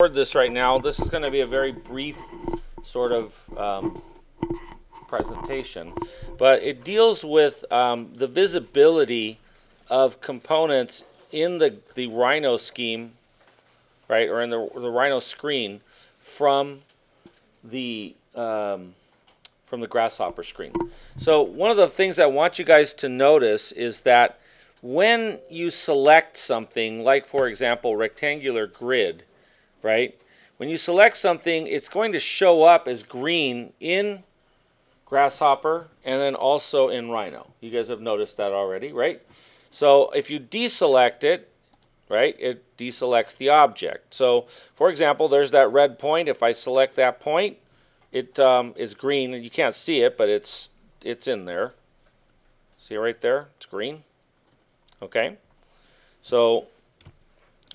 record this right now. This is going to be a very brief sort of presentation, but it deals with the visibility of components in the Rhino scheme, right, or in the Rhino screen from the Grasshopper screen. So one of the things I want you guys to notice is that when you select something, like for example rectangular grid, right? When you select something, it's going to show up as green in Grasshopper and then also in Rhino. You guys have noticed that already, right? So if you deselect it, right, it deselects the object. So for example, there's that red point. If I select that point, it is green, and you can't see it, but it's in there. See it right there? It's green. Okay, so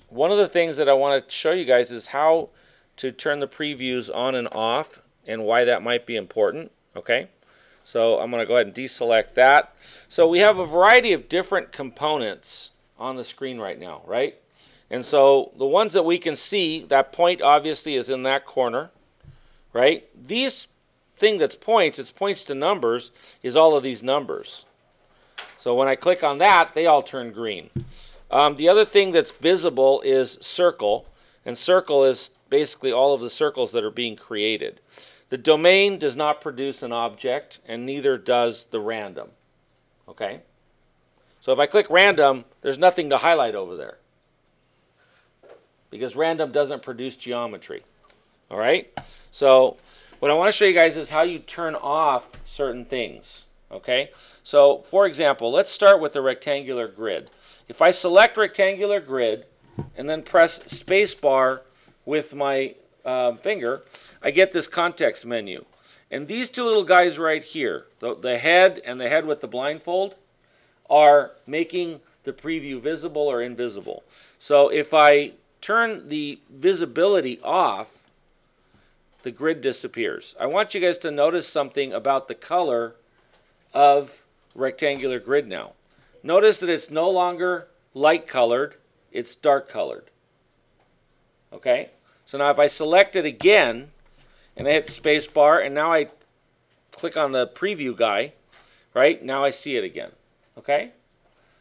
one of the things that I want to show you guys is how to turn the previews on and off and why that might be important. Okay, so I'm going to go ahead and deselect that. So we have a variety of different components on the screen right now, right? And so the ones that we can see, that point obviously is in that corner, right? These thing that's points, it's points to numbers, is all of these numbers. So when I click on that, they all turn green. The other thing that's visible is circle, and circle is basically all of the circles that are being created. The domain does not produce an object, and neither does the random. Okay? So if I click random, there's nothing to highlight over there, because random doesn't produce geometry. All right? So what I want to show you guys is how you turn off certain things. Okay, so for example, let's start with the rectangular grid. If I select rectangular grid and then press spacebar with my finger, I get this context menu. And these two little guys right here, the head and the head with the blindfold, are making the preview visible or invisible. So if I turn the visibility off, the grid disappears. I want you guys to notice something about the color of rectangular grid now. Notice that it's no longer light colored, it's dark colored. Okay? So now if I select it again and I hit spacebar and now I click on the preview guy, right? Now I see it again. Okay?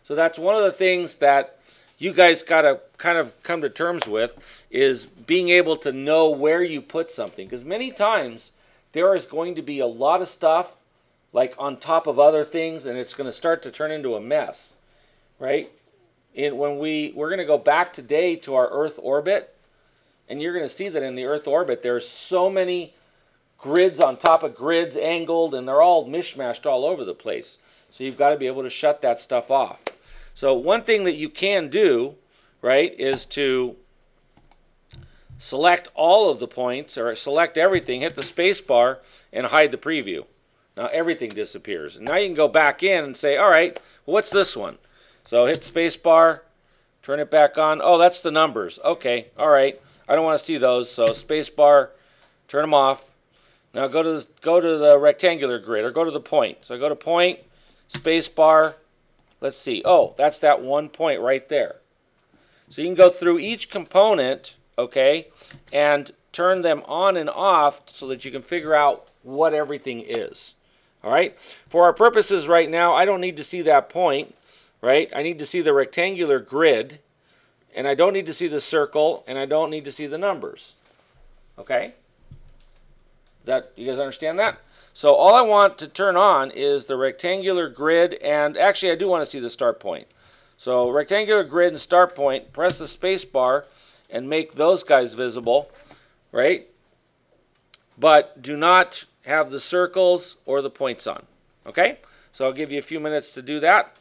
So that's one of the things that you guys got to kind of come to terms with, is being able to know where you put something, because many times there is going to be a lot of stuff like on top of other things, and it's going to start to turn into a mess, right? And when we're going to go back today to our Earth orbit, and you're going to see that in the Earth orbit there's so many grids on top of grids, angled, and they're all mishmashed all over the place. So you've got to be able to shut that stuff off. So one thing that you can do, right, is to select all of the points, or select everything, hit the space bar, and hide the preview. Now everything disappears. And now you can go back in and say, all right, well, what's this one? So hit space bar, turn it back on. Oh, that's the numbers. Okay, all right. I don't want to see those. So space bar, turn them off. Now go to the rectangular grid, or go to the point. So I go to point, space bar. Let's see. Oh, that's that one point right there. So you can go through each component, okay, and turn them on and off so that you can figure out what everything is. All right, for our purposes right now, I don't need to see that point, right? I need to see the rectangular grid, and I don't need to see the circle, and I don't need to see the numbers. Okay? You guys understand that? So all I want to turn on is the rectangular grid, and actually I do want to see the start point. So rectangular grid and start point, press the space bar and make those guys visible, right? But do not have the circles or the points on. Okay? So I'll give you a few minutes to do that.